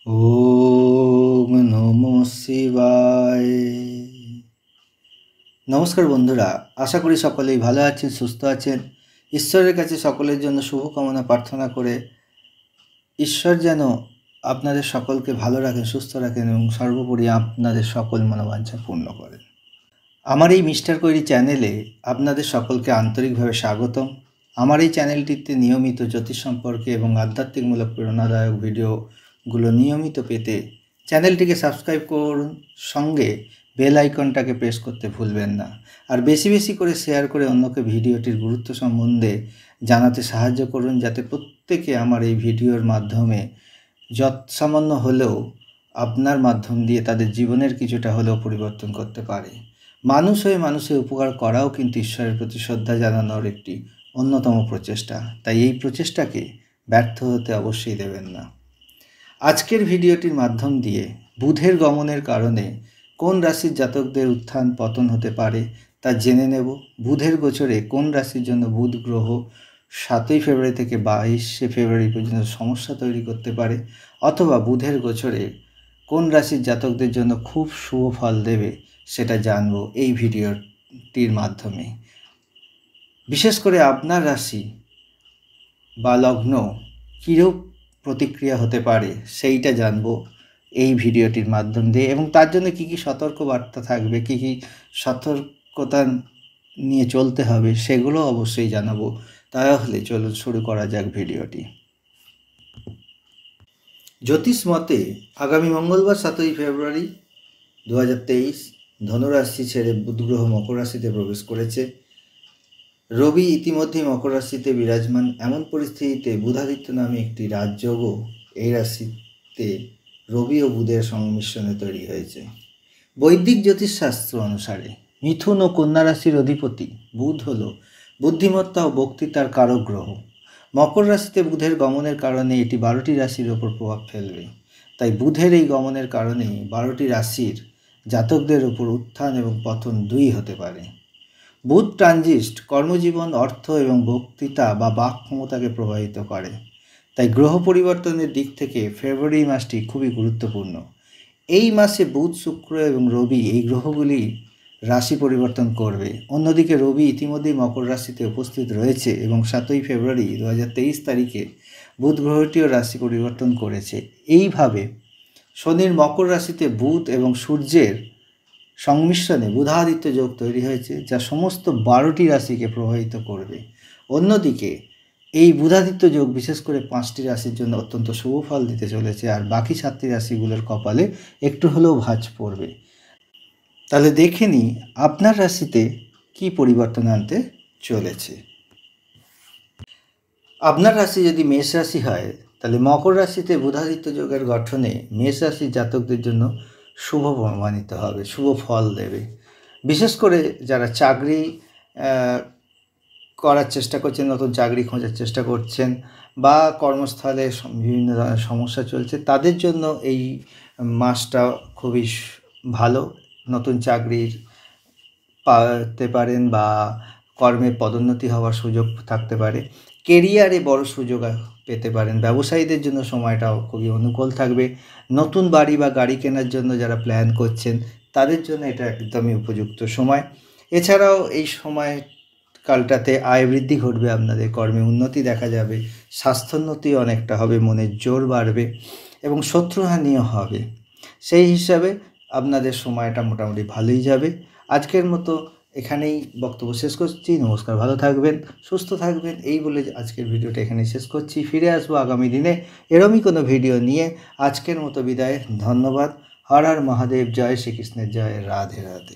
ওম নমো শিবায়। নমস্কার বন্ধুরা, আশা করি সকলেই ভালো আছেন, সুস্থ আছেন। ঈশ্বরের কাছে সকলের জন্য শুভকামনা প্রার্থনা করে ঈশ্বর যেন আপনাদের সকলকে ভালো রাখেন, সুস্থ রাখেন এবং সর্বোপরি আপনাদের সকল মনোবাঞ্ছা পূর্ণ করেন। আমার এই মিস্টার কৈরি চ্যানেলে আপনাদের সকলকে আন্তরিকভাবে স্বাগতম। আমার এই চ্যানেলটিতে নিয়মিত জ্যোতিষ সম্পর্কে এবং আধ্যাত্মিকমূলক প্রেরণাদায়ক ভিডিওগুলো নিয়মিত পেতে চ্যানেলটিকে সাবস্ক্রাইব করুন, সঙ্গে বেল আইকনটাকে প্রেস করতে ভুলবেন না। আর বেশি বেশি করে শেয়ার করে অন্যকে ভিডিওটির গুরুত্ব সম্বন্ধে জানাতে সাহায্য করুন, যাতে প্রত্যেকে আমার এই ভিডিওর মাধ্যমে যৎসামান্য হলেও আপনার মাধ্যম দিয়ে তাদের জীবনের কিছুটা হলেও পরিবর্তন করতে পারে। মানুষ হয়ে মানুষের উপকার করাও কিন্তু ঈশ্বরের প্রতি শ্রদ্ধা জানানোর একটি অন্যতম প্রচেষ্টা, তাই এই প্রচেষ্টাকে ব্যর্থ হতে অবশ্যই দেবেন না। আজকের ভিডিওটির মাধ্যম দিয়ে বুধের গমনের কারণে কোন রাশির জাতকদের উত্থান পতন হতে পারে তা জেনে নেব। বুধের গোচরে কোন রাশির জন্য বুধ গ্রহ 7ই ফেব্রুয়ারি থেকে 22শে ফেব্রুয়ারি পর্যন্ত সমস্যা তৈরি করতে পারে, অথবা বুধের গোচরে কোন রাশির জাতকদের জন্য খুব শুভ ফল দেবে সেটা জানবো এই ভিডিওটির মাধ্যমে। বিশেষ করে আপনার রাশি বা লগ্ন কীরূপ প্রতিক্রিয়া হতে পারে সেইটা জানবো এই ভিডিওটির মাধ্যম দিয়ে, এবং তার জন্য কী কী সতর্কবার্তা থাকবে, কী কী সতর্কতা নিয়ে চলতে হবে সেগুলো অবশ্যই জানাবো। তাহলে চলুন শুরু করা যাক ভিডিওটি। জ্যোতিষ মতে আগামী মঙ্গলবার 7ই ফেব্রুয়ারি 2023 ধনুরাশি ছেড়ে বুধ গ্রহ মকর রাশিতে প্রবেশ করেছে। রবি ইতিমধ্যেই মকর রাশিতে বিরাজমান। এমন পরিস্থিতিতে বুধাদিত্য নামে একটি রাজযোগও এই রাশিতে রবি ও বুধের সংমিশ্রণে তৈরি হয়েছে। বৈদিক জ্যোতিষশাস্ত্র অনুসারে মিথুন ও কন্যা রাশির অধিপতি বুধ হল বুদ্ধিমত্তা ও বক্তৃতার কারক গ্রহ। মকর রাশিতে বুধের গমনের কারণে এটি 12টি রাশির ওপর প্রভাব ফেলবে। তাই বুধের এই গমনের কারণে 12টি রাশির জাতকদের উপর উত্থান এবং পতন দুই হতে পারে। বুধ ট্রানজিট কর্মজীবন, অর্থ এবং বক্তৃতা বা বাক ক্ষমতাকে প্রভাবিত করে। তাই গ্রহ পরিবর্তনের দিক থেকে ফেব্রুয়ারি মাসটি খুবই গুরুত্বপূর্ণ। এই মাসে বুধ, শুক্র এবং রবি এই গ্রহগুলি রাশি পরিবর্তন করবে। অন্যদিকে রবি ইতিমধ্যেই মকর রাশিতে উপস্থিত রয়েছে এবং 7ই ফেব্রুয়ারি 2023 তারিখে বুধ গ্রহটিও রাশি পরিবর্তন করেছে। এইভাবে শনির মকর রাশিতে বুধ এবং সূর্যের সংমিশ্রণে বুধাদিত্য যোগ তৈরি হয়েছে, যা সমস্ত 12টি রাশিকে প্রভাবিত করবে। অন্যদিকে এই বুধাদিত্য যোগ বিশেষ করে 5টি রাশির জন্য অত্যন্ত শুভ ফল দিতে চলেছে, আর বাকি 7টি রাশিগুলোর কপালে একটু হলেও ভাঁজ পড়বে। তাহলে দেখে নিই আপনার রাশিতে কি পরিবর্তন আনতে চলেছে। আপনার রাশি যদি মেষ রাশি হয়, তাহলে মকর রাশিতে বুধাদিত্য যোগের গঠনে মেষ রাশির জাতকদের জন্য শুভ প্রমাণিত হবে, শুভ ফল দেবে। বিশেষ করে যারা চাকরি করার চেষ্টা করছেন, নতুন চাকরি খোঁজার চেষ্টা করছেন, বা কর্মস্থলে বিভিন্ন ধরনের সমস্যা চলছে, তাদের জন্য এই মাসটা খুবই ভালো। নতুন চাকরির পাতে পারেন বা কর্মে পদোন্নতি হওয়ার সুযোগ থাকতে পারে। কেরিয়ারে বড় সুযোগ পেতে পারেন। ব্যবসায়ীদের জন্য সময়টাও খুবই অনুকূল থাকবে। নতুন বাড়ি বা গাড়ি কেনার জন্য যারা প্ল্যান করছেন তাদের জন্য এটা একদমই উপযুক্ত সময়। এছাড়াও এই সময়কালটাতে আয় বৃদ্ধি ঘটবে, আপনাদের কর্মে উন্নতি দেখা যাবে, স্বাস্থ্যোন্নতি অনেকটা হবে, মনের জোর বাড়বে এবং শত্রুহানিও হবে। সেই হিসাবে আপনাদের সময়টা মোটামুটি ভালোই যাবে। আজকের মতো এখানেই বক্তব্য শেষ করছি। নমস্কার, ভালো থাকবেন, সুস্থ থাকবেন, এই বলে আজকের ভিডিওটা এখানেই শেষ করছি। ফিরে আসবো আগামী দিনে এরমই কোনো ভিডিও নিয়ে। আজকের মতো বিদায়, ধন্যবাদ। হর হর মহাদেব, জয় শ্রীকৃষ্ণের জয়, রাধে রাধে।